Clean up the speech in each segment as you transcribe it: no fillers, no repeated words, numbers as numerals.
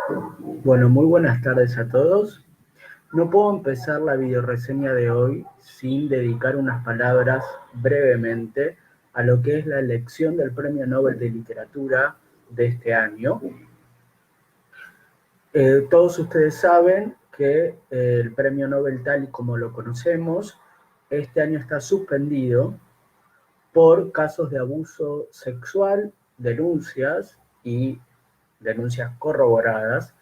Bueno, muy buenas tardes a todos. No puedo empezar la videoreseña de hoy sin dedicar unas palabras brevemente a lo que es la elección del Premio Nobel de Literatura de este año. Todos ustedes saben que el Premio Nobel tal y como lo conocemos, este año está suspendido por casos de abuso sexual, denuncias corroboradas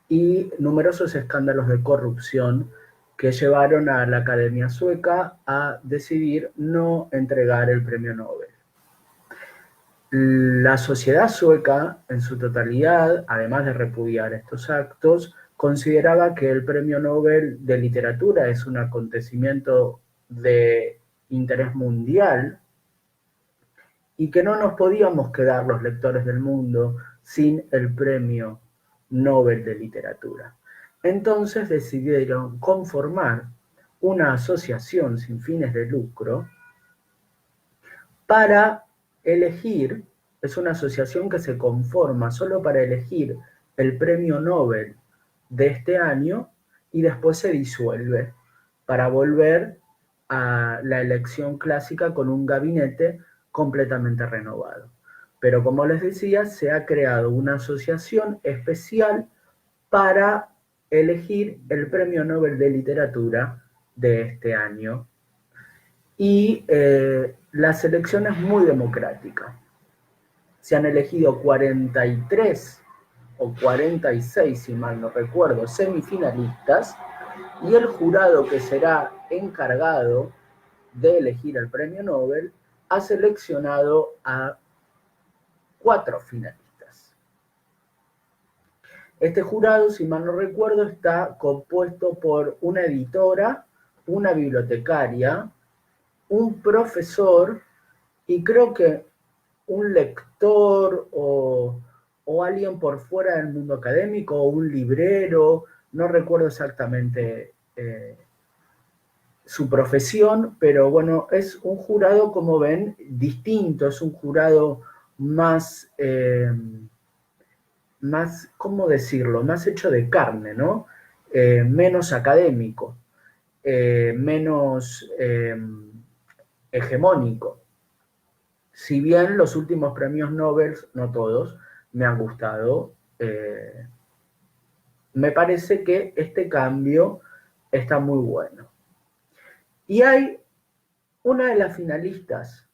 y numerosos escándalos de corrupción que llevaron a la Academia Sueca a decidir no entregar el premio Nobel. La sociedad sueca, en su totalidad, además de repudiar estos actos, consideraba que el Premio Nobel de Literatura es un acontecimiento de interés mundial y que no nos podíamos quedar los lectores del mundo sin el Premio Nobel de Literatura. Entonces decidieron conformar una asociación sin fines de lucro para elegir, es una asociación que se conforma solo para elegir el Premio Nobel de este año y después se disuelve para volver a la elección clásica con un gabinete completamente renovado. Pero como les decía, se ha creado una asociación especial para elegir el Premio Nobel de Literatura de este año. Y la selección es muy democrática. Se han elegido 43 o 46, si mal no recuerdo, semifinalistas, y el jurado que será encargado de elegir el premio Nobel ha seleccionado a 4 finalistas. Este jurado, si mal no recuerdo, está compuesto por una editora, una bibliotecaria, un profesor y creo que un lector o alguien por fuera del mundo académico o un librero, no recuerdo exactamente su profesión, pero bueno, es un jurado, como ven, distinto, es un jurado más, ¿cómo decirlo?, más hecho de carne, ¿no? Menos académico, menos hegemónico. Si bien los últimos premios Nobel, no todos, me han gustado, me parece que este cambio está muy bueno. Y hay una de las finalistas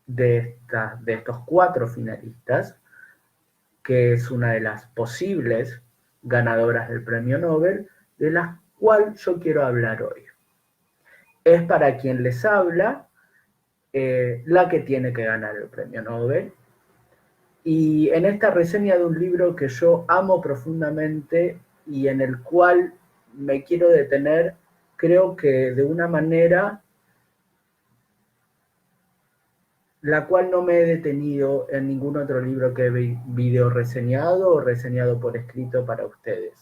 de estos 4 finalistas, que es una de las posibles ganadoras del premio Nobel, de la cual yo quiero hablar hoy. Es para quien les habla la que tiene que ganar el premio Nobel. Y en esta reseña de un libro que yo amo profundamente y en el cual me quiero detener, creo que de una manera la cual no me he detenido en ningún otro libro que he video reseñado o reseñado por escrito para ustedes.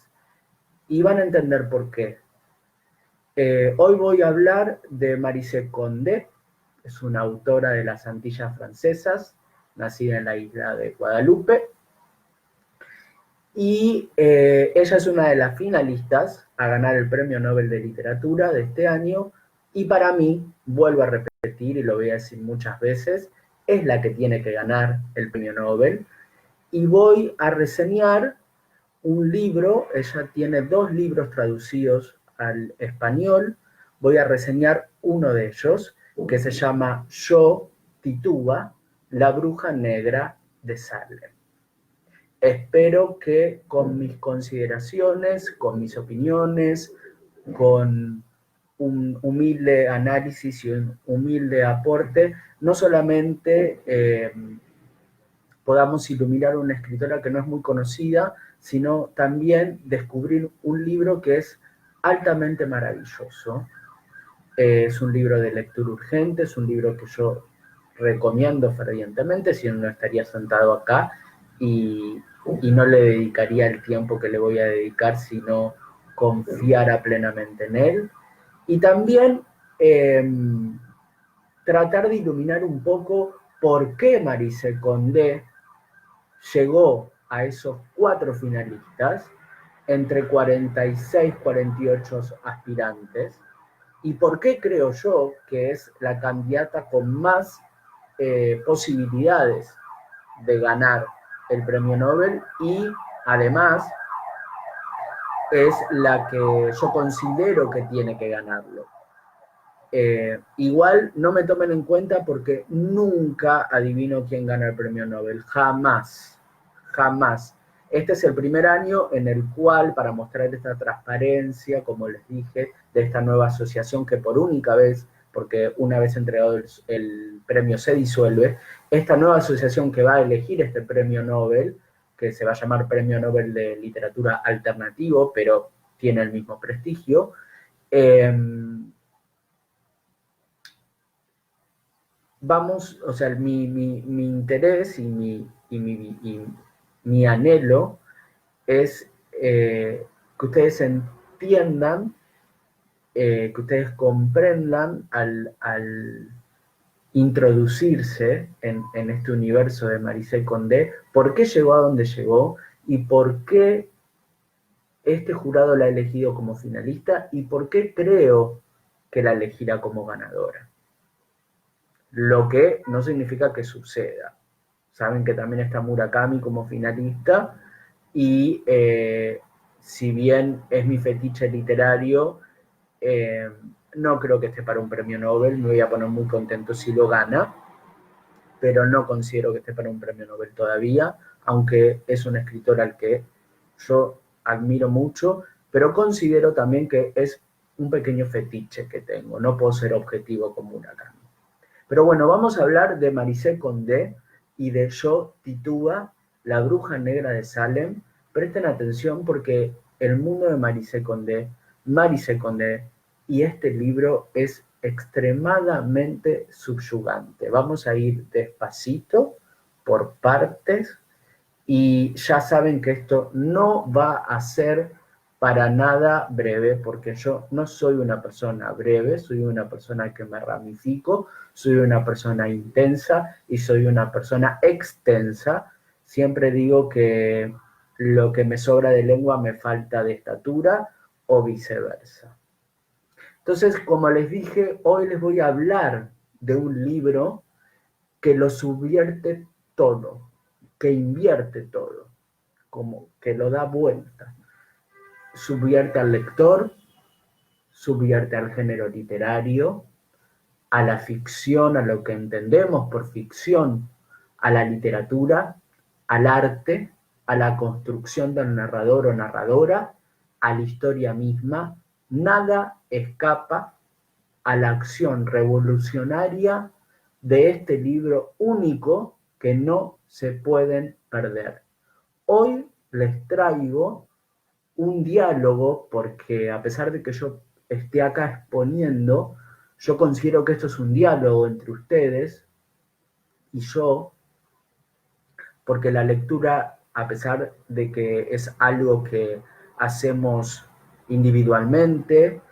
Y van a entender por qué. Hoy voy a hablar de Maryse Condé, es una autora de las Antillas Francesas, nacida en la isla de Guadalupe, y ella es una de las finalistas a ganar el Premio Nobel de Literatura de este año, y para mí, vuelvo a repetir y lo voy a decir muchas veces, es la que tiene que ganar el Premio Nobel, y voy a reseñar un libro, ella tiene 2 libros traducidos al español, voy a reseñar uno de ellos, que se llama Yo, Tituba, la bruja negra de Salem. Espero que con mis consideraciones, con mis opiniones, con un humilde análisis y un humilde aporte, no solamente podamos iluminar a una escritora que no es muy conocida, sino también descubrir un libro que es altamente maravilloso. Es un libro de lectura urgente, es un libro que yo recomiendo fervientemente, si no estaría sentado acá y no le dedicaría el tiempo que le voy a dedicar si no confiara plenamente en él. Y también tratar de iluminar un poco por qué Maryse Condé llegó a esos 4 finalistas entre 46, 48 aspirantes. ¿Y por qué creo yo que es la candidata con más posibilidades de ganar el premio Nobel? Y además es la que yo considero que tiene que ganarlo. Igual no me tomen en cuenta porque nunca adivino quién gana el premio Nobel, jamás, jamás. Este es el primer año en el cual, para mostrar esta transparencia, como les dije, de esta nueva asociación que por única vez, porque una vez entregado el premio se disuelve, esta nueva asociación que va a elegir este premio Nobel, que se va a llamar Premio Nobel de Literatura Alternativo, pero tiene el mismo prestigio, vamos, o sea, mi interés y mi anhelo es que ustedes entiendan, que ustedes comprendan al introducirse en este universo de Maricel Condé, por qué llegó a donde llegó y por qué este jurado la ha elegido como finalista y por qué creo que la elegirá como ganadora. Lo que no significa que suceda. Saben que también está Murakami como finalista y si bien es mi fetiche literario, no creo que esté para un premio Nobel, me voy a poner muy contento si lo gana, pero no considero que esté para un premio Nobel todavía, aunque es un escritor al que yo admiro mucho, pero considero también que es un pequeño fetiche que tengo, no puedo ser objetivo como Murakami. Pero bueno, vamos a hablar de Maricel Condé y de Yo Tituba, la bruja negra de Salem. Presten atención porque el mundo de Maricel Condé y este libro es extremadamente subyugante. Vamos a ir despacito, por partes, y ya saben que esto no va a ser para nada breve, porque yo no soy una persona breve, soy una persona que me ramifico, soy una persona intensa y soy una persona extensa. Siempre digo que lo que me sobra de lengua me falta de estatura o viceversa. Entonces, como les dije, hoy les voy a hablar de un libro que lo subvierte todo, que invierte todo, como que lo da vuelta. Subvierte al lector, subvierte al género literario, a la ficción, a lo que entendemos por ficción, a la literatura, al arte, a la construcción del narrador o narradora, a la historia misma. Nada escapa a la acción revolucionaria de este libro único que no se pueden perder. Hoy les traigo un diálogo porque a pesar de que yo esté acá exponiendo, yo considero que esto es un diálogo entre ustedes y yo, porque la lectura, a pesar de que es algo que hacemos individualmente,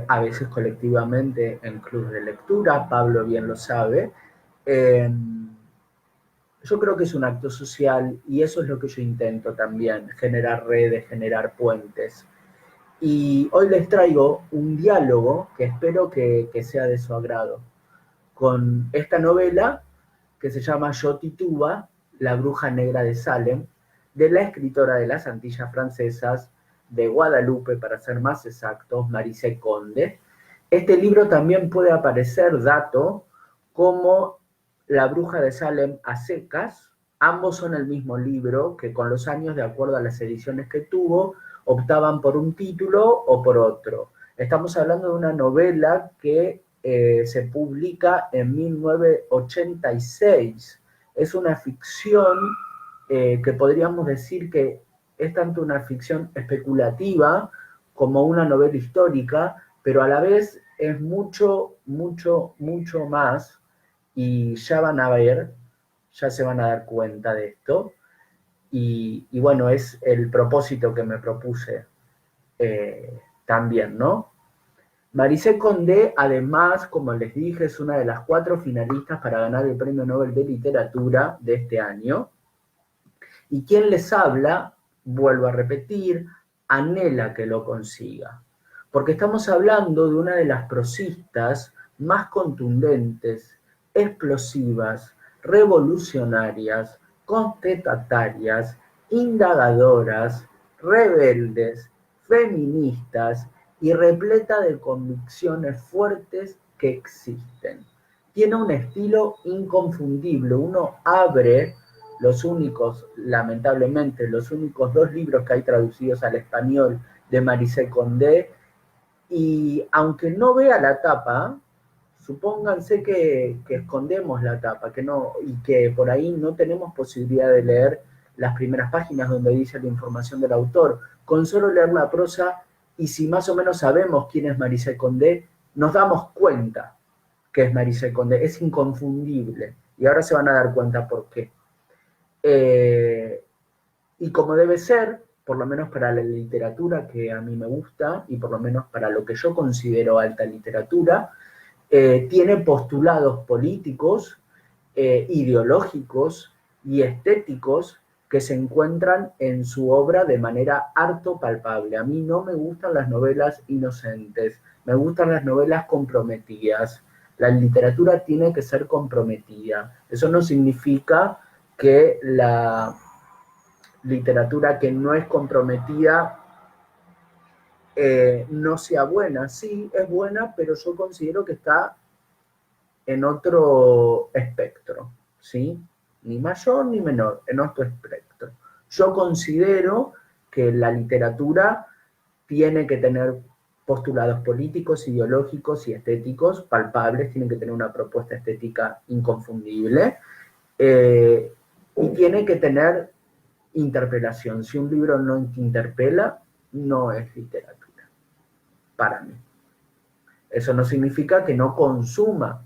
a veces colectivamente en clubes de lectura, Pablo bien lo sabe, yo creo que es un acto social y eso es lo que yo intento también, generar redes, generar puentes. Y hoy les traigo un diálogo que espero que sea de su agrado, con esta novela que se llama Yo Tituba, la bruja negra de Salem, de la escritora de las Antillas Francesas, de Guadalupe, para ser más exactos, Maricel Condé. Este libro también puede aparecer, dato, como La bruja de Salem a secas. Ambos son el mismo libro que con los años, de acuerdo a las ediciones que tuvo, optaban por un título o por otro. Estamos hablando de una novela que se publica en 1986. Es una ficción que podríamos decir que es tanto una ficción especulativa como una novela histórica, pero a la vez es mucho, mucho, mucho más, y ya van a ver, ya se van a dar cuenta de esto, y bueno, es el propósito que me propuse también, ¿no? Maricel Condé, además, como les dije, es una de las 4 finalistas para ganar el Premio Nobel de Literatura de este año. Y quien les habla, vuelvo a repetir, anhela que lo consiga. Porque estamos hablando de una de las prosistas más contundentes, explosivas, revolucionarias, contestatarias, indagadoras, rebeldes, feministas y repleta de convicciones fuertes que existen. Tiene un estilo inconfundible. Uno abre los únicos, lamentablemente, los únicos 2 libros que hay traducidos al español de Maricel Condé, y aunque no vea la tapa, supónganse que escondemos la tapa, que no, y que por ahí no tenemos posibilidad de leer las primeras páginas donde dice la información del autor. Con solo leer la prosa, y si más o menos sabemos quién es Maricel Condé, nos damos cuenta que es Maricel Condé, es inconfundible, y ahora se van a dar cuenta por qué. Y como debe ser, por lo menos para la literatura que a mí me gusta, y por lo menos para lo que yo considero alta literatura, tiene postulados políticos, ideológicos y estéticos que se encuentran en su obra de manera harto palpable. A mí no me gustan las novelas inocentes, me gustan las novelas comprometidas. La literatura tiene que ser comprometida. Eso no significa que la literatura que no es comprometida no sea buena. Sí, es buena, pero yo considero que está en otro espectro, ¿sí? Ni mayor ni menor, en otro espectro. Yo considero que la literatura tiene que tener postulados políticos, ideológicos y estéticos palpables, tiene que tener una propuesta estética inconfundible, y tiene que tener interpelación. Si un libro no interpela, no es literatura, para mí. Eso no significa que no consuma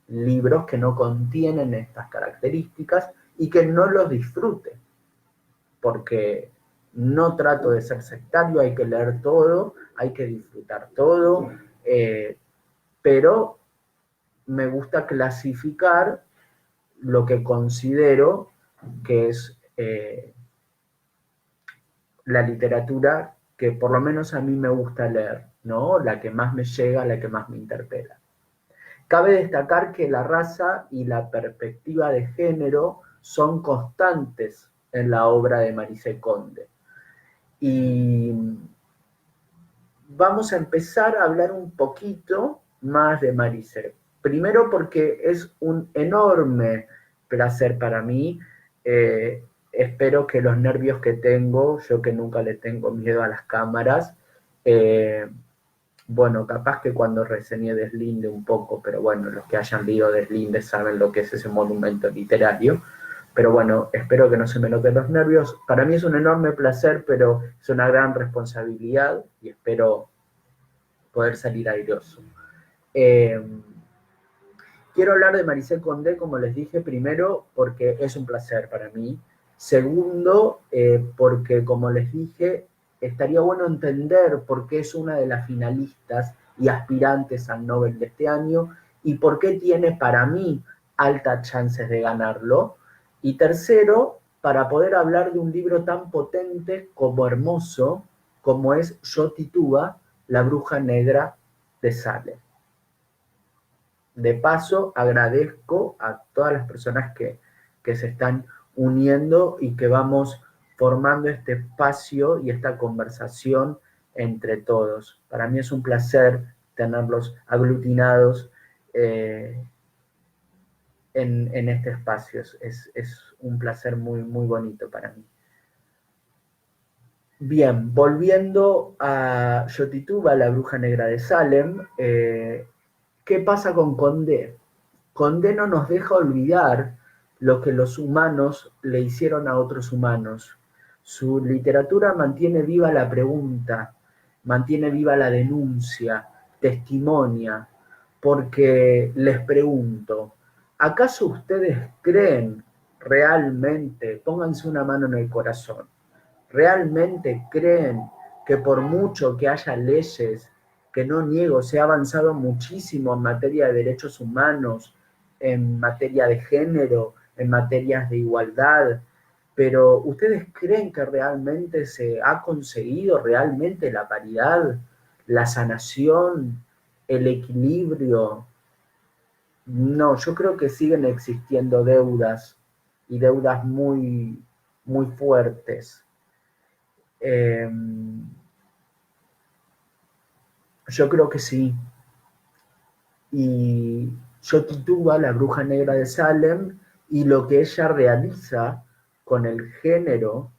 libros que no contienen estas características y que no los disfrute, porque no trato de ser sectario, hay que leer todo, hay que disfrutar todo, pero me gusta clasificar lo que considero que es la literatura que por lo menos a mí me gusta leer, ¿no? La que más me llega, la que más me interpela. Cabe destacar que la raza y la perspectiva de género son constantes en la obra de Maricel Condé. Y vamos a empezar a hablar un poquito más de Maricel. Primero porque es un enorme placer para mí. Espero que los nervios que tengo, yo que nunca le tengo miedo a las cámaras, bueno, capaz que cuando reseñé Deslinde un poco, pero bueno, los que hayan leído Deslinde saben lo que es ese monumento literario. Pero bueno, espero que no se me noten los nervios. Para mí es un enorme placer, pero es una gran responsabilidad y espero poder salir airoso. Quiero hablar de Maricel Condé, como les dije, primero porque es un placer para mí. Segundo, porque como les dije, estaría bueno entender por qué es una de las finalistas y aspirantes al Nobel de este año y por qué tiene para mí altas chances de ganarlo. Y tercero, para poder hablar de un libro tan potente como hermoso, como es Yo Tituba, La Bruja Negra de Salem. De paso, agradezco a todas las personas que se están uniendo y que vamos formando este espacio y esta conversación entre todos. Para mí es un placer tenerlos aglutinados en este espacio. Es un placer muy, muy bonito para mí. Bien, volviendo a Yo Tituba, La Bruja Negra de Salem, ¿qué pasa con Condé? Condé no nos deja olvidar lo que los humanos le hicieron a otros humanos. Su literatura mantiene viva la pregunta, mantiene viva la denuncia, testimonia, porque les pregunto, ¿acaso ustedes creen realmente, pónganse una mano en el corazón, realmente creen que por mucho que haya leyes, que no niego, se ha avanzado muchísimo en materia de derechos humanos, en materia de género, en materias de igualdad, Pero ¿ustedes creen que realmente se ha conseguido realmente la paridad, la sanación, el equilibrio? No, yo creo que siguen existiendo deudas y deudas muy, muy fuertes. Eh, yo creo que sí. Y yo titúa La Bruja Negra de Salem y lo que ella realiza con el género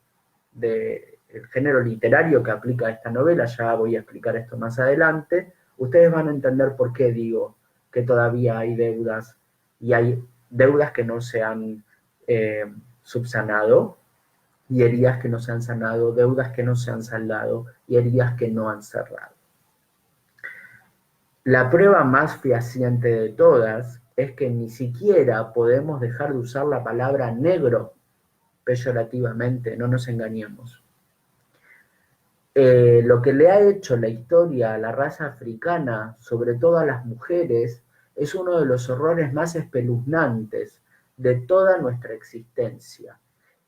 literario que aplica a esta novela, ya voy a explicar esto más adelante, ustedes van a entender por qué digo que todavía hay deudas y hay deudas que no se han eh, subsanado y heridas que no se han sanado, deudas que no se han saldado y heridas que no han cerrado. La prueba más fehaciente de todas es que ni siquiera podemos dejar de usar la palabra negro peyorativamente, no nos engañemos. Lo que le ha hecho la historia a la raza africana, sobre todo a las mujeres, es uno de los horrores más espeluznantes de toda nuestra existencia.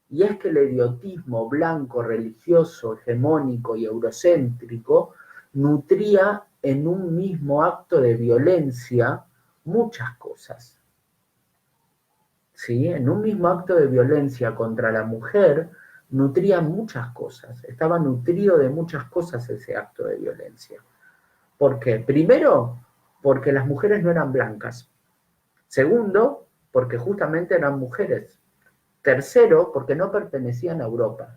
Y es que el idiotismo blanco, religioso, hegemónico y eurocéntrico nutría en un mismo acto de violencia muchas cosas. ¿Sí? En un mismo acto de violencia contra la mujer nutría muchas cosas. Estaba nutrido de muchas cosas ese acto de violencia. ¿Por qué? Primero, porque las mujeres no eran blancas. Segundo, porque justamente eran mujeres. Tercero, porque no pertenecían a Europa.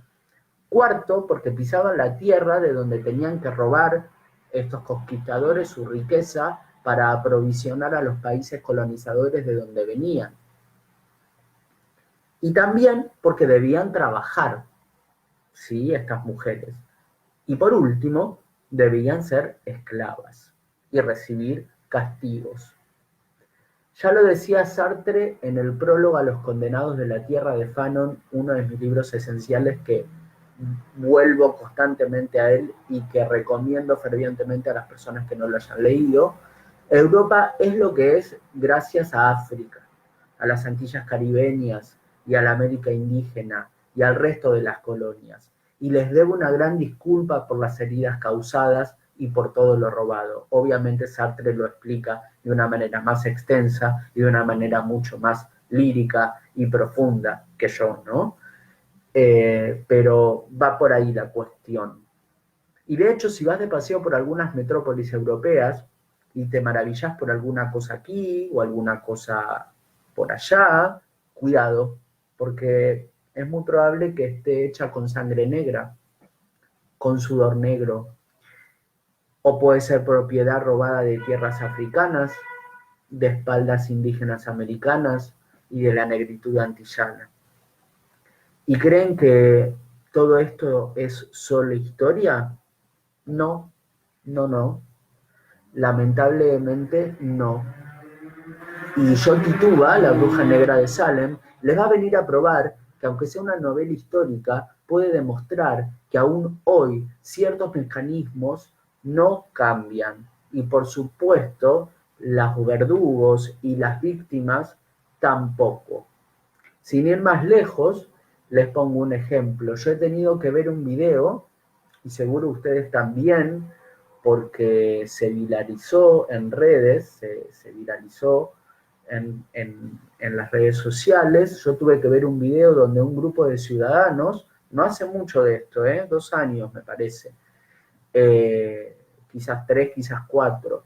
Cuarto, porque pisaban la tierra de donde tenían que robar estos conquistadores su riqueza para aprovisionar a los países colonizadores de donde venían. Y también porque debían trabajar, ¿sí? Estas mujeres. Y por último, debían ser esclavas y recibir castigos. Ya lo decía Sartre en el prólogo a Los condenados de la tierra de Fanon, uno de mis libros esenciales que vuelvo constantemente a él y que recomiendo fervientemente a las personas que no lo hayan leído. Europa es lo que es gracias a África, a las Antillas caribeñas y a la América indígena y al resto de las colonias. Y les debo una gran disculpa por las heridas causadas y por todo lo robado. Obviamente Sartre lo explica de una manera más extensa y de una manera mucho más lírica y profunda que yo, ¿no? Pero va por ahí la cuestión. Y de hecho, si vas de paseo por algunas metrópolis europeas y te maravillas por alguna cosa aquí o alguna cosa por allá, cuidado, porque es muy probable que esté hecha con sangre negra, con sudor negro, o puede ser propiedad robada de tierras africanas, de espaldas indígenas americanas y de la negritud antillana. ¿Y creen que todo esto es solo historia? No, no, no. Lamentablemente no. Y John Tituba, la bruja negra de Salem, les va a venir a probar que aunque sea una novela histórica, puede demostrar que aún hoy ciertos mecanismos no cambian. Y por supuesto, los verdugos y las víctimas tampoco. Sin ir más lejos, les pongo un ejemplo. Yo he tenido que ver un video, y seguro ustedes también, porque se viralizó en redes, se viralizó en las redes sociales. Yo tuve que ver un video donde un grupo de ciudadanos, no hace mucho de esto, 2 años me parece, quizás 3, quizás 4,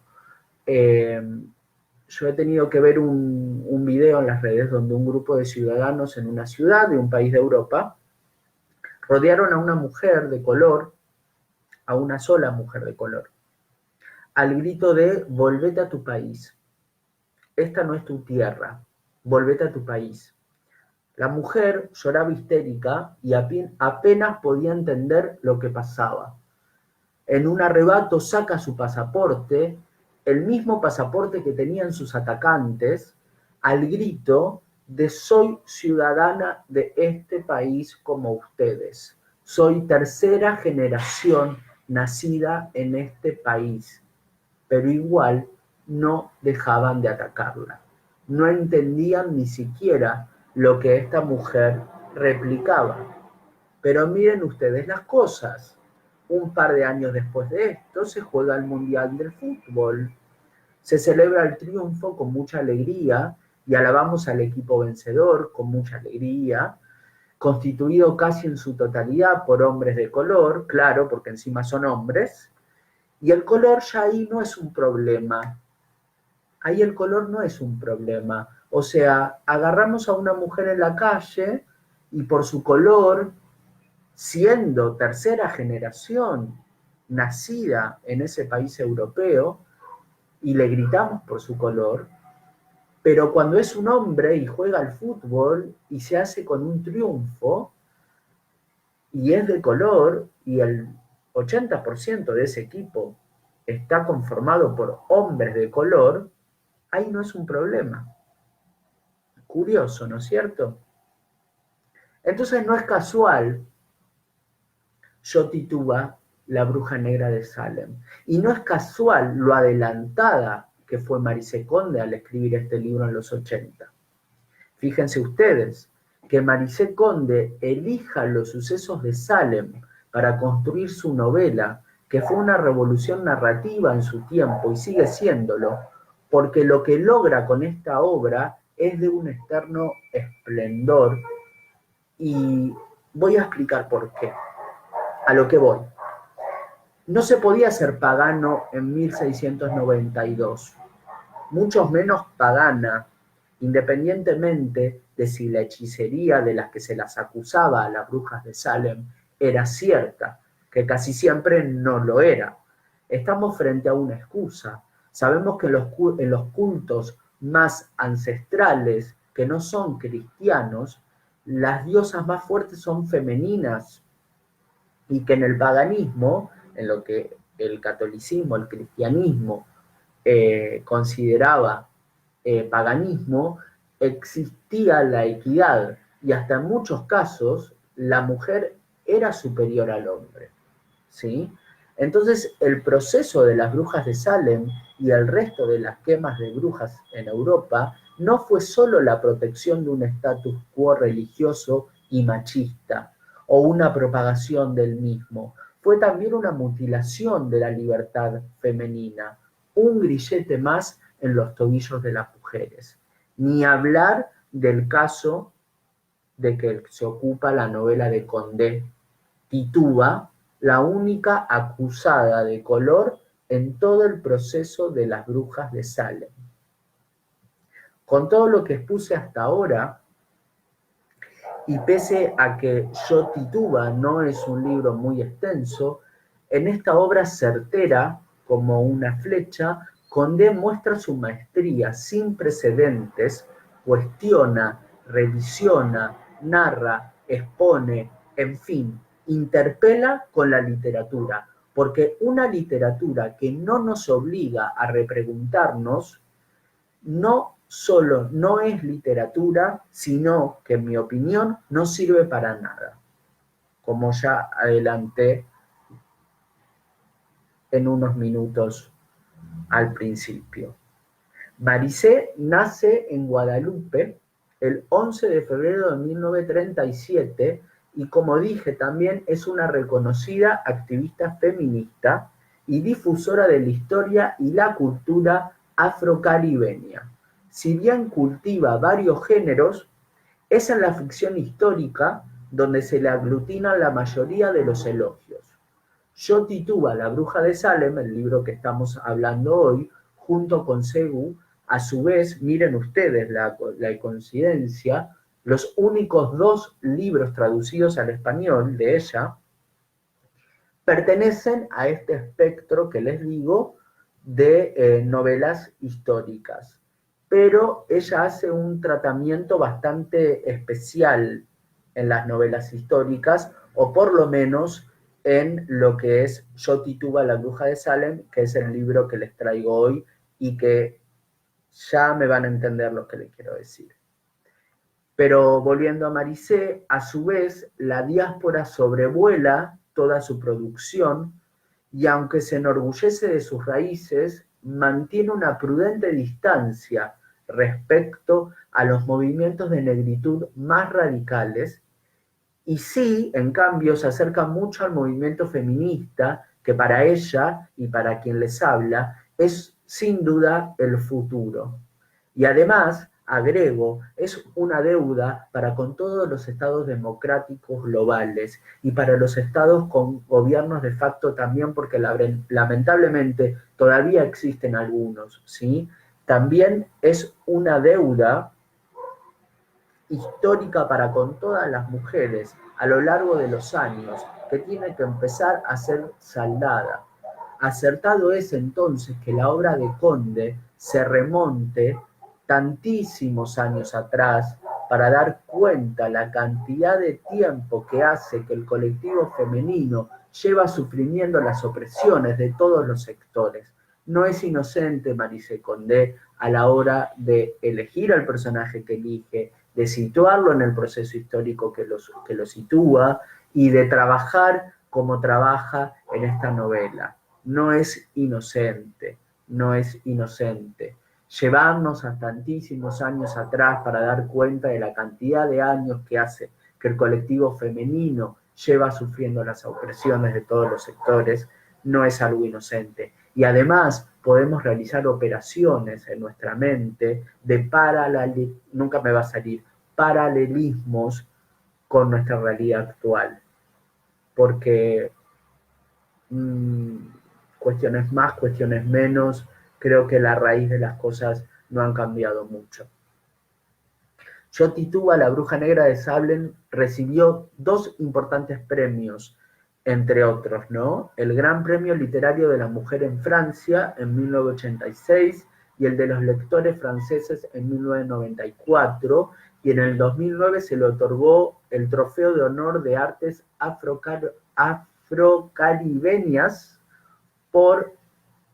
yo he tenido que ver un video en las redes donde un grupo de ciudadanos en una ciudad de un país de Europa rodearon a una mujer de color, a una sola mujer de color, al grito de volvete a tu país, esta no es tu tierra, volvete a tu país. La mujer lloraba histérica y apenas podía entender lo que pasaba. En un arrebato saca su pasaporte, el mismo pasaporte que tenían sus atacantes, al grito de soy ciudadana de este país como ustedes. Soy tercera generación nacida en este país, pero igual no dejaban de atacarla. No entendían ni siquiera lo que esta mujer replicaba. Pero miren ustedes las cosas. Un par de años después de esto se juega el Mundial del Fútbol. Se celebra el triunfo con mucha alegría y alabamos al equipo vencedor con mucha alegría, constituido casi en su totalidad por hombres de color, claro, porque encima son hombres, y el color ya ahí no es un problema. Ahí el color no es un problema. O sea, agarramos a una mujer en la calle y por su color, siendo tercera generación nacida en ese país europeo, y le gritamos por su color, pero cuando es un hombre y juega al fútbol y se hace con un triunfo y es de color y el 80% de ese equipo está conformado por hombres de color, ahí no es un problema. Curioso, ¿no es cierto? Entonces no es casual Yo Tituba, la bruja negra de Salem. Y no es casual lo adelantada que fue Marise Conde al escribir este libro en los 80. Fíjense ustedes que Marise Conde elija los sucesos de Salem para construir su novela, que fue una revolución narrativa en su tiempo y sigue siéndolo, porque lo que logra con esta obra es de un externo esplendor y voy a explicar por qué. A lo que voy. No se podía ser pagano en 1692, mucho menos pagana, independientemente de si la hechicería de las que se las acusaba a las brujas de Salem era cierta, que casi siempre no lo era. Estamos frente a una excusa. Sabemos que en los cultos más ancestrales, que no son cristianos, las diosas más fuertes son femeninas, y que en el paganismo, en lo que el catolicismo, el cristianismo consideraba paganismo, existía la equidad y hasta en muchos casos la mujer era superior al hombre, ¿sí? Entonces el proceso de las brujas de Salem y el resto de las quemas de brujas en Europa no fue solo la protección de un status quo religioso y machista, o una propagación del mismo. Fue también una mutilación de la libertad femenina, un grillete más en los tobillos de las mujeres. Ni hablar del caso de que se ocupa la novela de Condé, Tituba, la única acusada de color en todo el proceso de las brujas de Salem. Con todo lo que expuse hasta ahora, y pese a que Yo Tituba no es un libro muy extenso, en esta obra certera como una flecha, Condé muestra su maestría sin precedentes, cuestiona, revisiona, narra, expone, en fin, interpela con la literatura, porque una literatura que no nos obliga a repreguntarnos no solo no es literatura, sino que en mi opinión no sirve para nada, como ya adelanté en unos minutos al principio. Marise nace en Guadalupe el 11 de febrero de 1937 y como dije también es una reconocida activista feminista y difusora de la historia y la cultura afrocaribeña. Si bien cultiva varios géneros, es en la ficción histórica donde se le aglutinan la mayoría de los elogios. Yo Tituba, la bruja de Salem, el libro que estamos hablando hoy, junto con Segú, a su vez, miren ustedes la coincidencia, los únicos dos libros traducidos al español de ella pertenecen a este espectro que les digo de novelas históricas. Pero ella hace un tratamiento bastante especial en las novelas históricas, o por lo menos en lo que es Yo Tituba, la bruja de Salem, que es el libro que les traigo hoy y que ya me van a entender lo que les quiero decir. Pero volviendo a Marise, a su vez, la diáspora sobrevuela toda su producción y aunque se enorgullece de sus raíces, mantiene una prudente distancia respecto a los movimientos de negritud más radicales Y sí, en cambio, se acerca mucho al movimiento feminista, que para ella y para quien les habla es sin duda el futuro. Y además, agrego, es una deuda para con todos los estados democráticos globales y para los estados con gobiernos de facto también, porque lamentablemente todavía existen algunos, ¿sí? También es una deuda histórica para con todas las mujeres a lo largo de los años, que tiene que empezar a ser saldada. Acertado es entonces que la obra de Conde se remonte tantísimos años atrás para dar cuenta la cantidad de tiempo que hace que el colectivo femenino lleva sufriendo las opresiones de todos los sectores. No es inocente Marise Condé a la hora de elegir al personaje que elige, de situarlo en el proceso histórico que lo sitúa y de trabajar como trabaja en esta novela. No es inocente, no es inocente. Llevarnos a tantísimos años atrás para dar cuenta de la cantidad de años que hace que el colectivo femenino lleva sufriendo las opresiones de todos los sectores, no es algo inocente. Y además podemos realizar operaciones en nuestra mente de nunca me va a salir, paralelismos con nuestra realidad actual. Porque cuestiones más, cuestiones menos, creo que la raíz de las cosas no han cambiado mucho. Yo Tituba, la bruja negra de Salem, recibió 2 importantes premios, entre otros, ¿no? El Gran Premio Literario de la Mujer en Francia en 1986 y el de los lectores franceses en 1994, y en el 2009 se le otorgó el Trofeo de Honor de Artes Afrocaribeñas por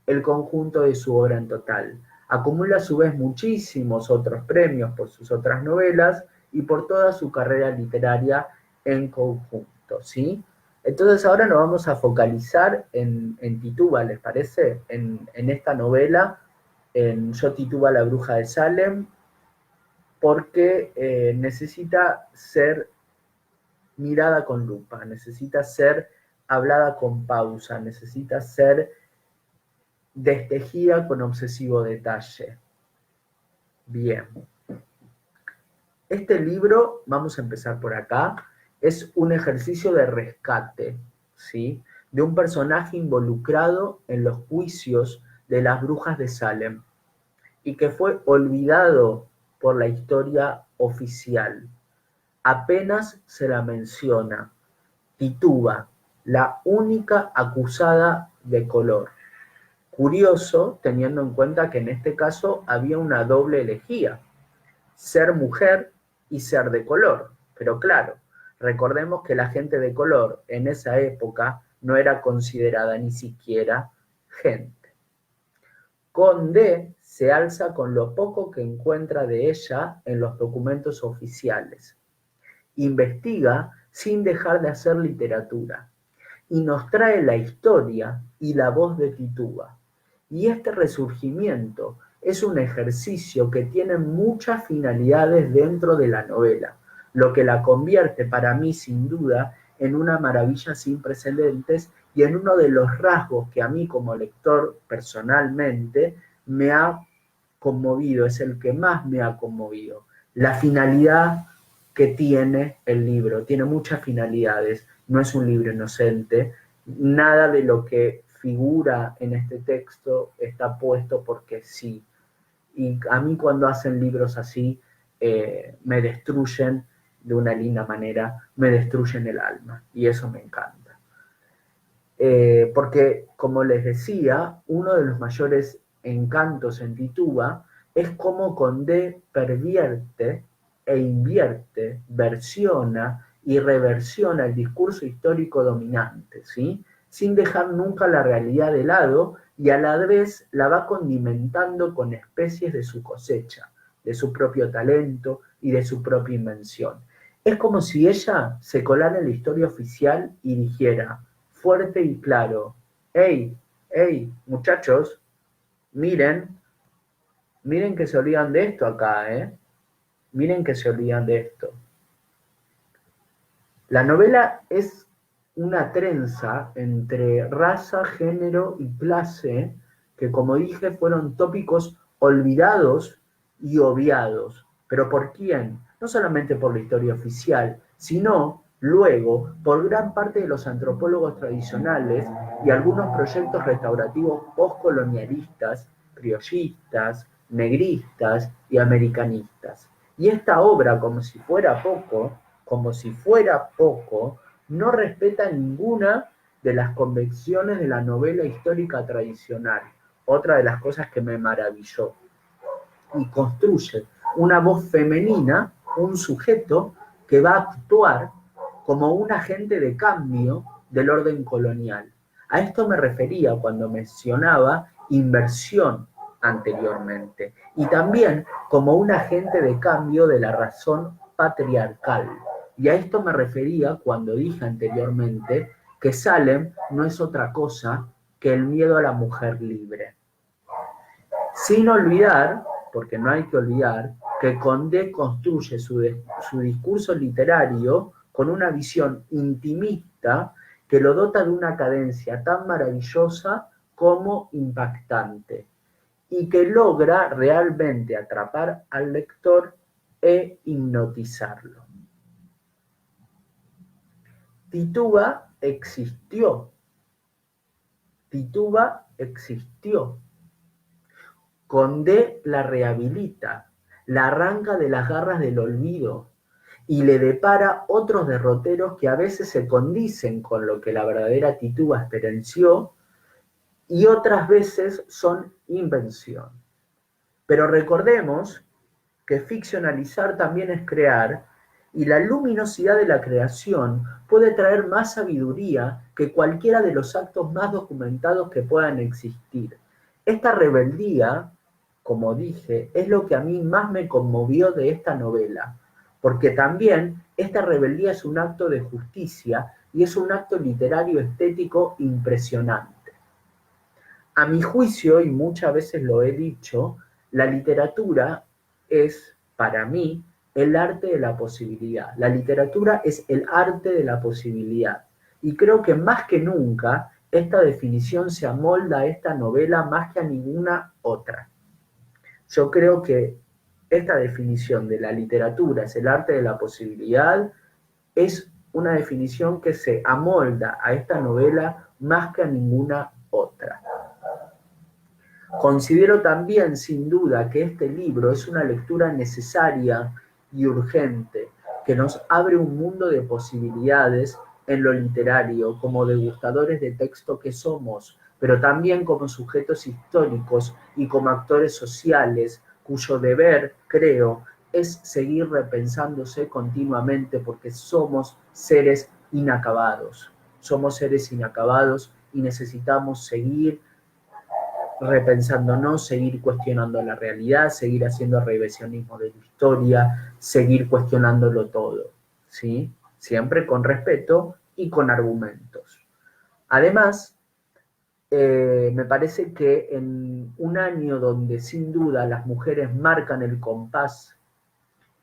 el conjunto de su obra en total. Acumula a su vez muchísimos otros premios por sus otras novelas y por toda su carrera literaria en conjunto, ¿sí? Entonces ahora nos vamos a focalizar en Tituba, ¿les parece? En esta novela, en Yo Tituba, la bruja de Salem, porque necesita ser mirada con lupa, necesita ser hablada con pausa, necesita ser destejida con obsesivo detalle. Bien. Este libro, vamos a empezar por acá, es un ejercicio de rescate, ¿sí? De un personaje involucrado en los juicios de las brujas de Salem y que fue olvidado por la historia oficial. Apenas se la menciona. Tituba, la única acusada de color. Curioso, teniendo en cuenta que en este caso había una doble elegía, ser mujer y ser de color. Pero claro, recordemos que la gente de color en esa época no era considerada ni siquiera gente. Condé se alza con lo poco que encuentra de ella en los documentos oficiales. Investiga sin dejar de hacer literatura y nos trae la historia y la voz de Tituba. Y este resurgimiento es un ejercicio que tiene muchas finalidades dentro de la novela, lo que la convierte para mí sin duda en una maravilla sin precedentes y en uno de los rasgos que a mí como lector personalmente me ha conmovido, es el que más me ha conmovido. La finalidad que tiene el libro, tiene muchas finalidades, no es un libro inocente, nada de lo que figura en este texto está puesto porque sí. Y a mí cuando hacen libros así, me destruyen de una linda manera, me destruyen el alma y eso me encanta. Porque, como les decía, uno de los mayores encantos en Tituba es cómo Condé pervierte e invierte, versiona y reversiona el discurso histórico dominante, ¿sí? Sin dejar nunca la realidad de lado y a la vez la va condimentando con especies de su cosecha, de su propio talento y de su propia invención. Es como si ella se colara en la historia oficial y dijera, fuerte y claro, hey, hey, muchachos, miren, miren que se olvidan de esto acá, miren que se olvidan de esto. La novela es una trenza entre raza, género y clase que, como dije, fueron tópicos olvidados y obviados. ¿Pero por quién? No solamente por la historia oficial, sino luego por gran parte de los antropólogos tradicionales y algunos proyectos restaurativos postcolonialistas, criollistas, negristas y americanistas. Y esta obra, como si fuera poco, no respeta ninguna de las convenciones de la novela histórica tradicional, otra de las cosas que me maravilló, y construye una voz femenina, un sujeto que va a actuar como un agente de cambio del orden colonial. A esto me refería cuando mencionaba inversión anteriormente, y también como un agente de cambio de la razón patriarcal. Y a esto me refería cuando dije anteriormente que Salem no es otra cosa que el miedo a la mujer libre. Sin olvidar, porque no hay que olvidar, que Condé construye su discurso literario con una visión intimista que lo dota de una cadencia tan maravillosa como impactante y que logra realmente atrapar al lector e hipnotizarlo. Tituba existió. Tituba existió. Condé la rehabilita, la arranca de las garras del olvido y le depara otros derroteros que a veces se condicen con lo que la verdadera Tituba experiencia y otras veces son invención. Pero recordemos que ficcionalizar también es crear, y la luminosidad de la creación puede traer más sabiduría que cualquiera de los actos más documentados que puedan existir. Esta rebeldía, como dije, es lo que a mí más me conmovió de esta novela, porque también esta rebeldía es un acto de justicia y es un acto literario estético impresionante. A mi juicio, y muchas veces lo he dicho, la literatura es, para mí, el arte de la posibilidad. La literatura es el arte de la posibilidad. Y creo que más que nunca esta definición se amolda a esta novela más que a ninguna otra. Yo creo que esta definición de la literatura es el arte de la posibilidad es una definición que se amolda a esta novela más que a ninguna otra. Considero también, sin duda, que este libro es una lectura necesaria y urgente, que nos abre un mundo de posibilidades en lo literario, como degustadores de texto que somos, pero también como sujetos históricos y como actores sociales, cuyo deber, creo, es seguir repensándose continuamente porque somos seres inacabados. Somos seres inacabados y necesitamos seguir repensándonos, seguir cuestionando la realidad, seguir haciendo revisionismo de la historia, seguir cuestionándolo todo, ¿sí? Siempre con respeto y con argumentos. Además, me parece que en un año donde sin duda las mujeres marcan el compás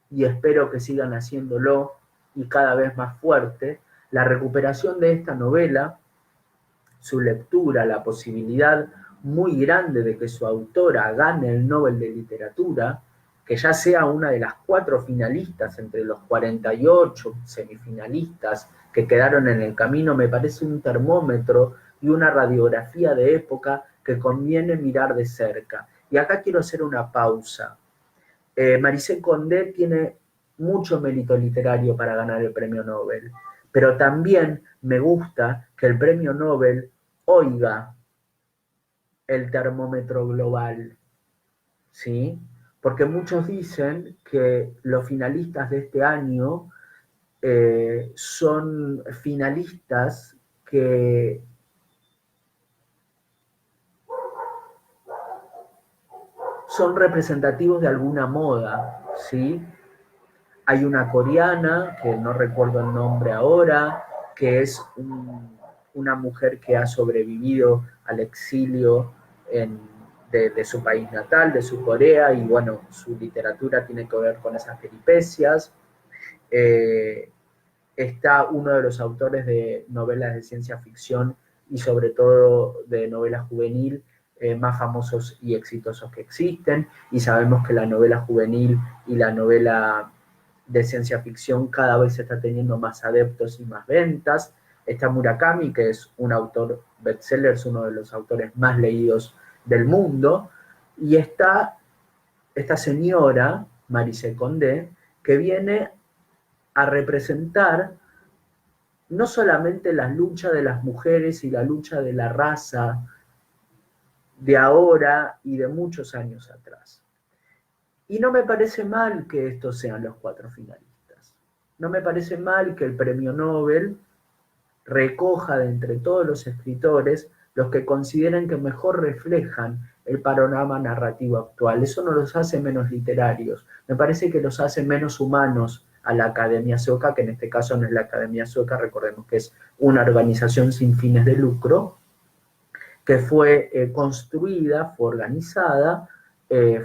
y espero que sigan haciéndolo y cada vez más fuerte, la recuperación de esta novela, su lectura, la posibilidad muy grande de que su autora gane el Nobel de Literatura, que ya sea una de las 4 finalistas entre los 48 semifinalistas que quedaron en el camino, me parece un termómetro y una radiografía de época que conviene mirar de cerca. Y acá quiero hacer una pausa. Maricel Condé tiene mucho mérito literario para ganar el premio Nobel, pero también me gusta que el premio Nobel oiga el termómetro global, ¿sí? Porque muchos dicen que los finalistas de este año son finalistas que son representativos de alguna moda, ¿sí? Hay una coreana, que no recuerdo el nombre ahora, que es una mujer que ha sobrevivido al exilio de su país natal, de su Corea, y bueno, su literatura tiene que ver con esas peripecias. está uno de los autores de novelas de ciencia ficción y sobre todo de novela juvenil más famosos y exitosos que existen, y sabemos que la novela juvenil y la novela de ciencia ficción cada vez está teniendo más adeptos y más ventas. Está Murakami, que es un autor bestseller, es uno de los autores más leídos del mundo, y está esta señora, Marise Condé, que viene a representar no solamente la lucha de las mujeres y la lucha de la raza de ahora y de muchos años atrás. Y no me parece mal que estos sean los 4 finalistas. No me parece mal que el premio Nobel recoja de entre todos los escritores los que consideren que mejor reflejan el panorama narrativo actual. Eso no los hace menos literarios, me parece que los hace menos humanos a la Academia Sueca, que en este caso no es la Academia Sueca, recordemos que es una organización sin fines de lucro, que fue construida, fue organizada,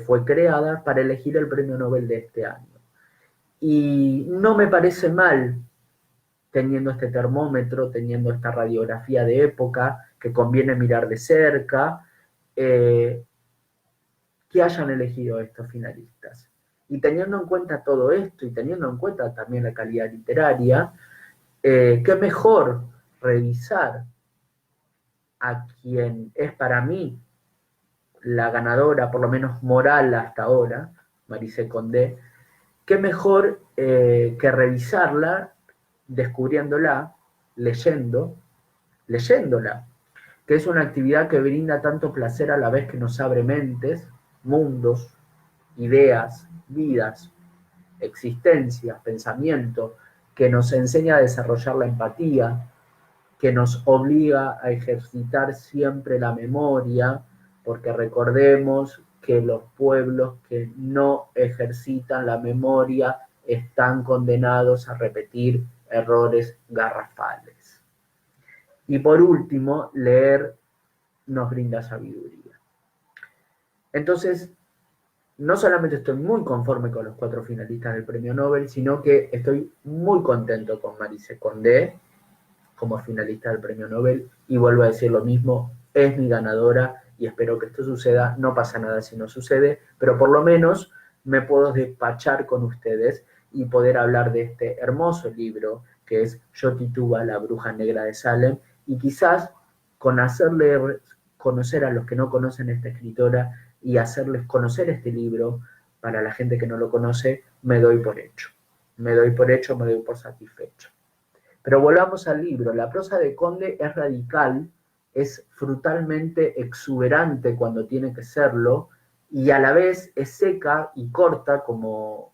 fue creada para elegir el premio Nobel de este año. Y no me parece mal, teniendo este termómetro, teniendo esta radiografía de época que conviene mirar de cerca, que hayan elegido estos finalistas. Y teniendo en cuenta todo esto y teniendo en cuenta también la calidad literaria, qué mejor revisar a quien es para mí la ganadora, por lo menos moral hasta ahora, Marise Condé, qué mejor que revisarla, descubriéndola, leyéndola, que es una actividad que brinda tanto placer a la vez que nos abre mentes, mundos, ideas, vidas, existencias, pensamiento, que nos enseña a desarrollar la empatía, que nos obliga a ejercitar siempre la memoria, porque recordemos que los pueblos que no ejercitan la memoria están condenados a repetir errores garrafales. Y por último, leer nos brinda sabiduría. Entonces, no solamente estoy muy conforme con los 4 finalistas del premio Nobel, sino que estoy muy contento con Marise Condé como finalista del premio Nobel, y vuelvo a decir lo mismo, es mi ganadora y espero que esto suceda. No pasa nada si no sucede, pero por lo menos me puedo despachar con ustedes y poder hablar de este hermoso libro que es Yo Tituba, la bruja negra de Salem, y quizás con hacerle conocer a los que no conocen esta escritora y hacerles conocer este libro para la gente que no lo conoce, me doy por hecho. Me doy por hecho, me doy por satisfecho. Pero volvamos al libro. La prosa de Condé es radical, es frutalmente exuberante cuando tiene que serlo, y a la vez es seca y corta como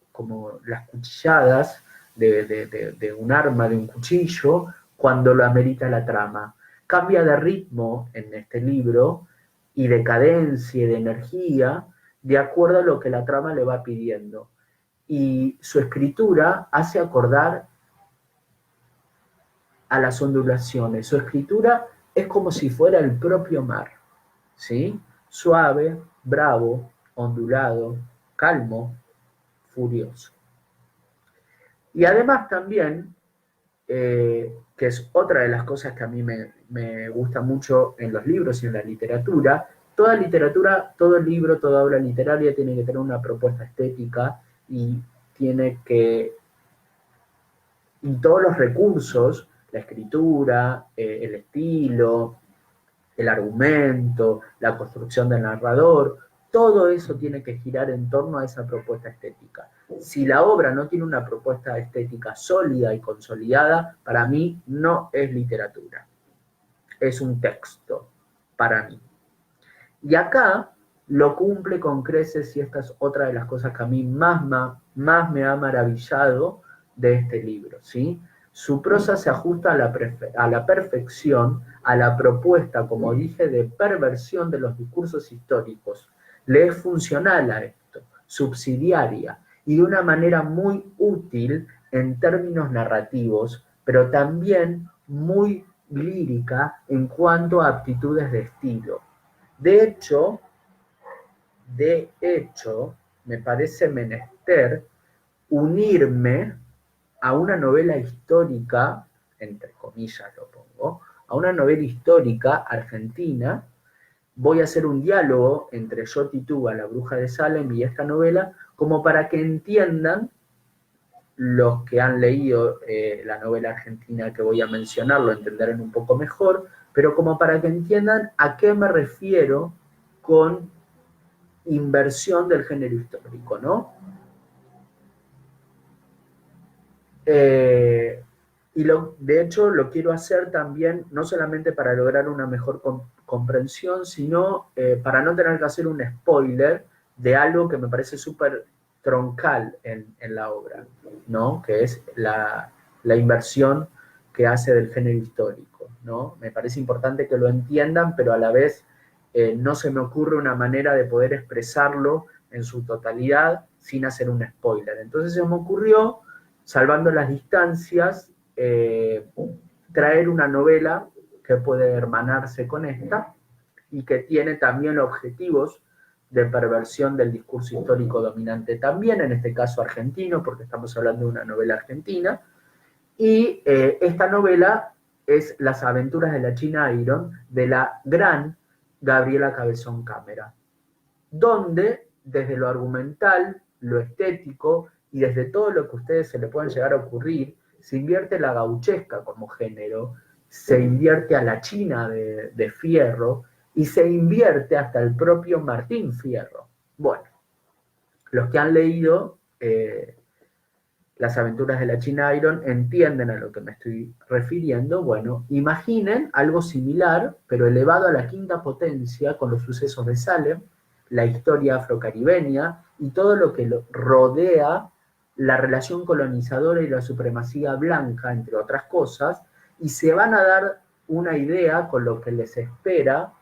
las cuchilladas de un arma, de un cuchillo, cuando lo amerita la trama. Cambia de ritmo en este libro y de cadencia y de energía de acuerdo a lo que la trama le va pidiendo. Y su escritura hace acordar a las ondulaciones. Su escritura es como si fuera el propio mar, ¿sí? Suave, bravo, ondulado, calmo, furioso. Y además también, que es otra de las cosas que a mí me gusta mucho en los libros y en la literatura, toda literatura, todo libro, toda obra literaria tiene que tener una propuesta estética y tiene que, y todos los recursos, la escritura, el estilo, el argumento, la construcción del narrador, todo eso tiene que girar en torno a esa propuesta estética. Si la obra no tiene una propuesta estética sólida y consolidada, para mí no es literatura, es un texto, para mí. Y acá lo cumple con creces, y esta es otra de las cosas que a mí más me ha maravillado de este libro, ¿sí? Su prosa se ajusta a la perfección a la propuesta, como dije, de perversión de los discursos históricos. Le es funcional a esto, subsidiaria, y de una manera muy útil en términos narrativos, pero también muy lírica en cuanto a aptitudes de estilo. De hecho, me parece menester unirme a una novela histórica, entre comillas lo pongo, a una novela histórica argentina, voy a hacer un diálogo entre Yo Tituba, la bruja de Salem, y esta novela, como para que entiendan los que han leído la novela argentina que voy a mencionar, lo entenderán un poco mejor, pero como para que entiendan a qué me refiero con inversión del género histórico, ¿no? De hecho lo quiero hacer también, no solamente para lograr una mejor comprensión, sino para no tener que hacer un spoiler de algo que me parece súper troncal en la obra, ¿no? Que es la inversión que hace del género histórico, ¿no? Me parece importante que lo entiendan, pero a la vez no se me ocurre una manera de poder expresarlo en su totalidad sin hacer un spoiler. Entonces se me ocurrió, salvando las distancias, traer una novela que puede hermanarse con esta y que tiene también objetivos de perversión del discurso histórico dominante también, en este caso argentino, porque estamos hablando de una novela argentina, y esta novela es Las aventuras de la China Iron, de la gran Gabriela Cabezón Cámara, donde desde lo argumental, lo estético y desde todo lo que a ustedes se le pueden llegar a ocurrir, se invierte la gauchesca como género, se invierte a la China de Fierro y se invierte hasta el propio Martín Fierro. Bueno, los que han leído Las aventuras de la China Iron entienden a lo que me estoy refiriendo. Bueno, imaginen algo similar, pero elevado a la quinta potencia con los sucesos de Salem, la historia afrocaribeña y todo lo que rodea la relación colonizadora y la supremacía blanca, entre otras cosas, y se van a dar una idea con lo que les espera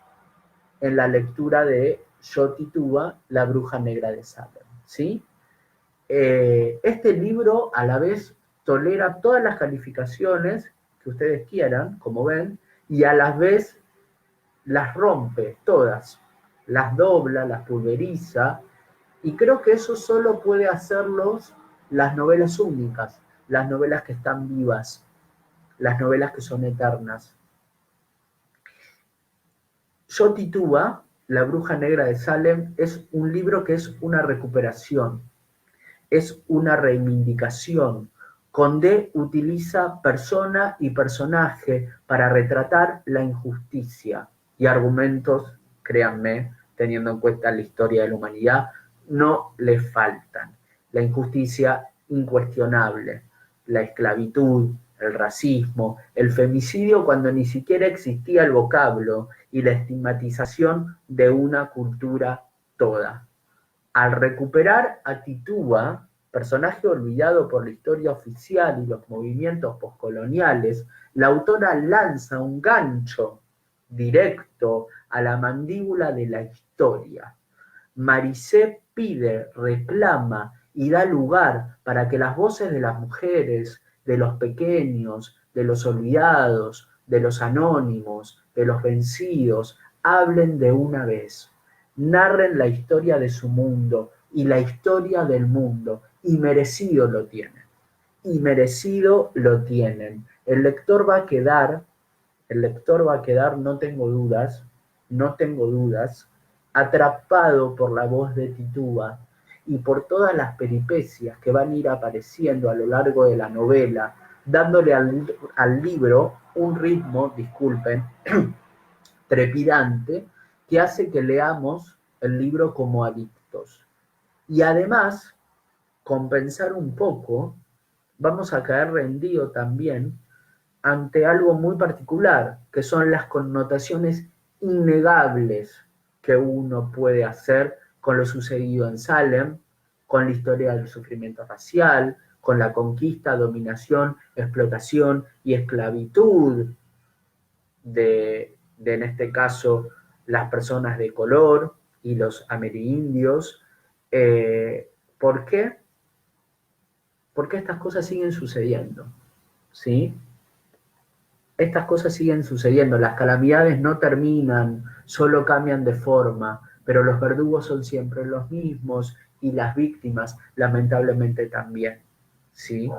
en la lectura de Yo Tituba, la bruja negra de Salem, ¿sí? Este libro a la vez tolera todas las calificaciones que ustedes quieran, como ven, y a la vez las rompe todas, las dobla, las pulveriza, y creo que eso solo puede hacerlos las novelas únicas, las novelas que están vivas, las novelas que son eternas. Yo Tituba, la bruja negra de Salem, es un libro que es una recuperación, es una reivindicación. Condé utiliza persona y personaje para retratar la injusticia y argumentos, créanme, teniendo en cuenta la historia de la humanidad, no le faltan. La injusticia incuestionable, la esclavitud, el racismo, el femicidio cuando ni siquiera existía el vocablo y la estigmatización de una cultura toda. Al recuperar a Tituba, personaje olvidado por la historia oficial y los movimientos poscoloniales, la autora lanza un gancho directo a la mandíbula de la historia. Maricé pide, reclama y da lugar para que las voces de las mujeres, de los pequeños, de los olvidados, de los anónimos, de los vencidos, hablen de una vez, narren la historia de su mundo y la historia del mundo, y merecido lo tienen, y merecido lo tienen. El lector va a quedar, no tengo dudas, atrapado por la voz de Tituba y por todas las peripecias que van a ir apareciendo a lo largo de la novela, dándole al libro un ritmo, disculpen, trepidante, que hace que leamos el libro como adictos. Y además, compensar un poco, vamos a caer rendido también ante algo muy particular, que son las connotaciones innegables que uno puede hacer con lo sucedido en Salem, con la historia del sufrimiento racial, con la conquista, dominación, explotación y esclavitud de en este caso, las personas de color y los amerindios. ¿Por qué? Porque estas cosas siguen sucediendo, ¿sí? Estas cosas siguen sucediendo, las calamidades no terminan, solo cambian de forma, pero los verdugos son siempre los mismos y las víctimas lamentablemente también, ¿sí?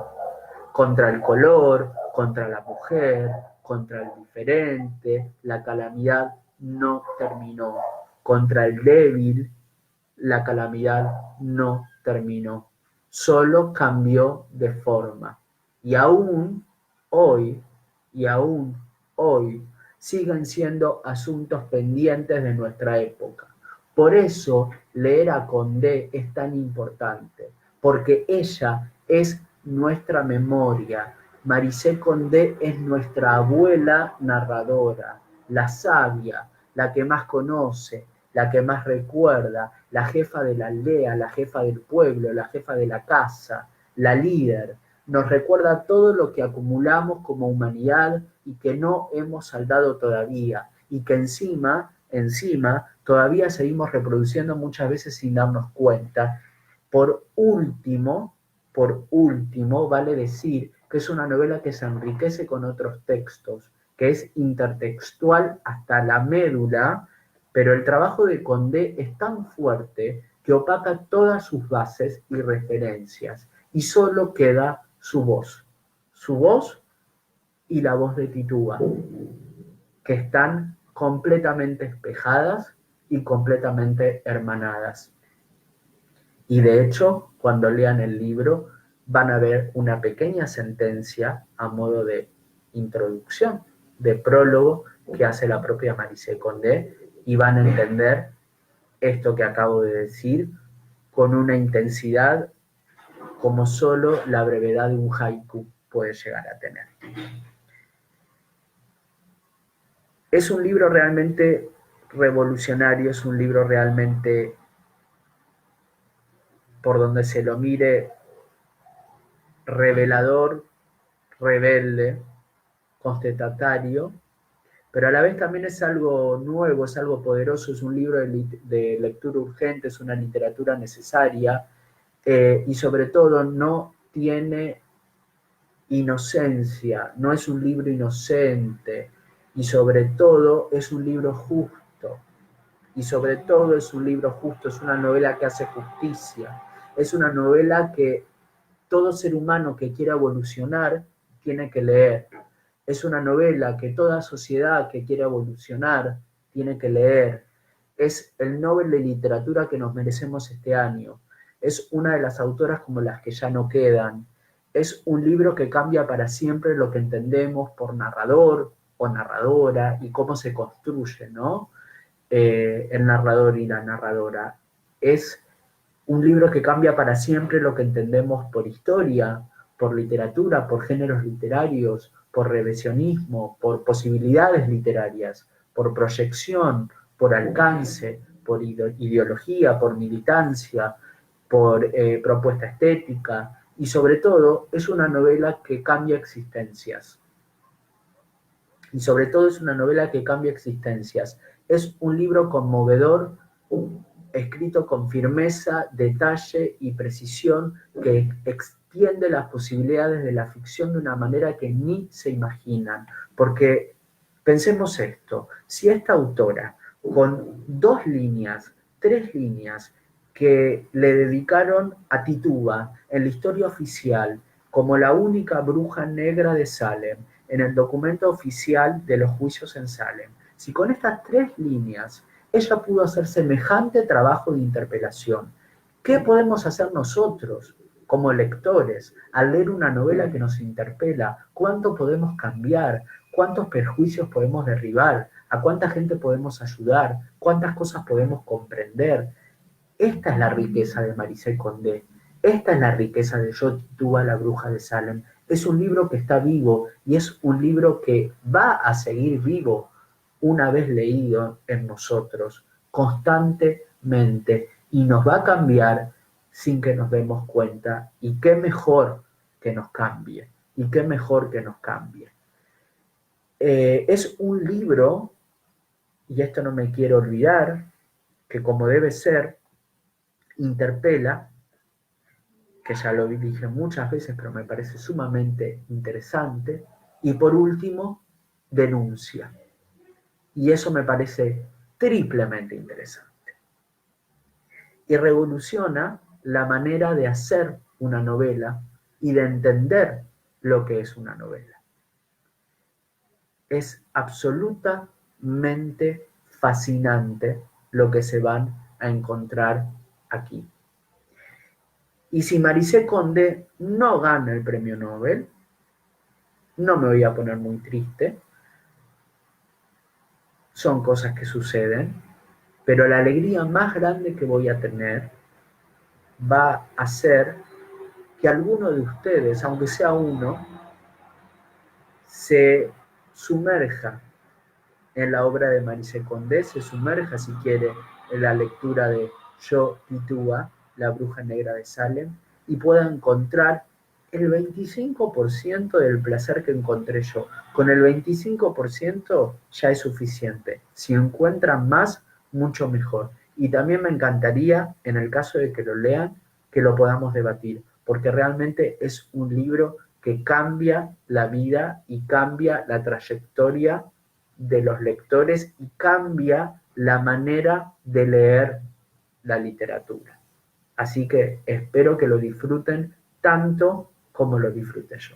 contra el color, contra la mujer, contra el diferente. La calamidad no terminó. Contra el débil, la calamidad no terminó. Solo cambió de forma. Y aún hoy, y aún hoy, siguen siendo asuntos pendientes de nuestra época. Por eso leer a Condé es tan importante, porque ella es nuestra memoria. Maricé Condé es nuestra abuela narradora, la sabia, la que más conoce, la que más recuerda, la jefa de la aldea, la jefa del pueblo, la jefa de la casa, la líder. Nos recuerda todo lo que acumulamos como humanidad y que no hemos saldado todavía, y que encima todavía seguimos reproduciendo muchas veces sin darnos cuenta. Por último, vale decir que es una novela que se enriquece con otros textos, que es intertextual hasta la médula, pero el trabajo de Condé es tan fuerte que opaca todas sus bases y referencias, y solo queda su voz y la voz de Titúa, que están completamente espejadas y completamente hermanadas. Y de hecho, cuando lean el libro, van a ver una pequeña sentencia a modo de introducción, de prólogo, que hace la propia Maricé Condé, y van a entender esto que acabo de decir con una intensidad como solo la brevedad de un haiku puede llegar a tener. Es un libro realmente revolucionario, es un libro realmente, por donde se lo mire, revelador, rebelde, constatatario, pero a la vez también es algo nuevo, es algo poderoso, es un libro de lectura urgente, es una literatura necesaria, y sobre todo no tiene inocencia, no es un libro inocente, y sobre todo es un libro justo, y sobre todo es un libro justo, es una novela que hace justicia, es una novela que todo ser humano que quiera evolucionar tiene que leer. Es una novela que toda sociedad que quiera evolucionar tiene que leer. Es el Nobel de Literatura que nos merecemos este año. Es una de las autoras como las que ya no quedan. Es un libro que cambia para siempre lo que entendemos por narrador o narradora y cómo se construye, ¿no? El narrador y la narradora. Es un libro que cambia para siempre lo que entendemos por historia, por literatura, por géneros literarios, por revisionismo, por posibilidades literarias, por proyección, por alcance, por ideología, por militancia, por propuesta estética, y sobre todo es una novela que cambia existencias. Y sobre todo es una novela que cambia existencias. Es un libro conmovedor, escrito con firmeza, detalle y precisión, que extiende las posibilidades de la ficción de una manera que ni se imaginan. Porque pensemos esto, si esta autora, con 2 líneas, 3 líneas, que le dedicaron a Tituba en la historia oficial como la única bruja negra de Salem, en el documento oficial de los juicios en Salem, si con estas 3 líneas ella pudo hacer semejante trabajo de interpelación, ¿qué podemos hacer nosotros como lectores al leer una novela que nos interpela? ¿Cuánto podemos cambiar? ¿Cuántos perjuicios podemos derribar? ¿A cuánta gente podemos ayudar? ¿Cuántas cosas podemos comprender? Esta es la riqueza de Maricé Condé. Esta es la riqueza de Yo, Tituba, la bruja de Salem. Es un libro que está vivo y es un libro que va a seguir vivo una vez leído en nosotros, constantemente, y nos va a cambiar sin que nos demos cuenta. Y qué mejor que nos cambie, y qué mejor que nos cambie. Es un libro, y esto no me quiero olvidar, que como debe ser, interpela, que ya lo dije muchas veces, pero me parece sumamente interesante, y por último, denuncia. Y eso me parece triplemente interesante. Y revoluciona la manera de hacer una novela y de entender lo que es una novela. Es absolutamente fascinante lo que se van a encontrar aquí. Y si Marisé Condé no gana el premio Nobel, no me voy a poner muy triste. Son cosas que suceden, pero la alegría más grande que voy a tener va a ser que alguno de ustedes, aunque sea uno, se sumerja en la obra de Marisé Condé, se sumerja, si quiere, en la lectura de Yo Titúa, La bruja negra de Salem, y pueda encontrar el 25% del placer que encontré yo. Con el 25% ya es suficiente. Si encuentran más, mucho mejor. Y también me encantaría, en el caso de que lo lean, que lo podamos debatir, porque realmente es un libro que cambia la vida y cambia la trayectoria de los lectores y cambia la manera de leer la literatura. Así que espero que lo disfruten tanto como lo disfruté yo.